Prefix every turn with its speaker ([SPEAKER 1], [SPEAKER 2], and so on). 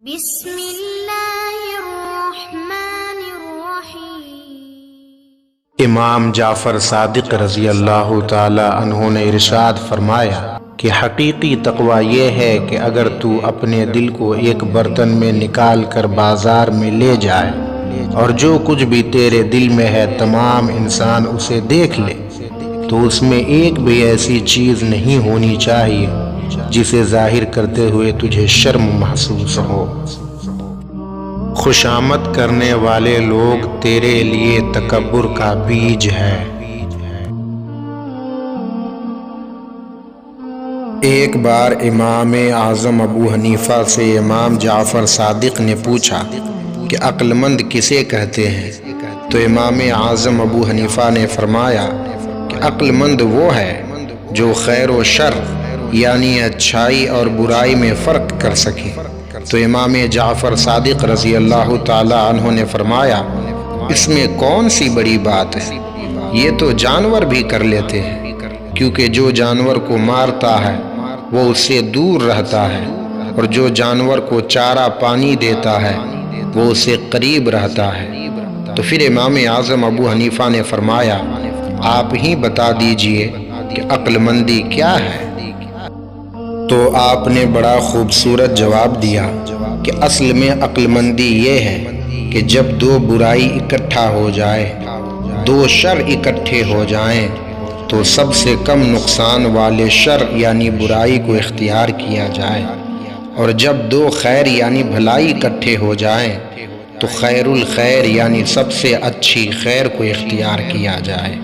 [SPEAKER 1] بسم اللہ الرحمن الرحیم۔
[SPEAKER 2] امام جعفر صادق رضی اللہ تعالی عنہ نے ارشاد فرمایا کہ حقیقی تقویٰ یہ ہے کہ اگر تو اپنے دل کو ایک برتن میں نکال کر بازار میں لے جائے اور جو کچھ بھی تیرے دل میں ہے تمام انسان اسے دیکھ لے تو اس میں ایک بھی ایسی چیز نہیں ہونی چاہیے جسے ظاہر کرتے ہوئے تجھے شرم محسوس ہو۔ خوشامد کرنے والے لوگ تیرے لیے تکبر کا بیج ہے۔ ایک بار امام اعظم ابو حنیفہ سے امام جعفر صادق نے پوچھا کہ عقل مند کسے کہتے ہیں؟ تو امام اعظم ابو حنیفہ نے فرمایا کہ عقل مند وہ ہے جو خیر و شر یعنی اچھائی اور برائی میں فرق کر سکے۔ تو امام جعفر صادق رضی اللہ تعالی عنہ نے فرمایا اس میں کون سی بڑی بات ہے، یہ تو جانور بھی کر لیتے ہیں، کیونکہ جو جانور کو مارتا ہے وہ اس سے دور رہتا ہے اور جو جانور کو چارہ پانی دیتا ہے وہ اس سے قریب رہتا ہے۔ تو پھر امام اعظم ابو حنیفہ نے فرمایا آپ ہی بتا دیجئے کہ عقل مندی کیا ہے؟ تو آپ نے بڑا خوبصورت جواب دیا کہ اصل میں عقل مندی یہ ہے کہ جب دو برائی اکٹھا ہو جائے، دو شر اکٹھے ہو جائیں تو سب سے کم نقصان والے شر یعنی برائی کو اختیار کیا جائے، اور جب دو خیر یعنی بھلائی اکٹھے ہو جائیں تو خیر الخیر یعنی سب سے اچھی خیر کو اختیار کیا جائے۔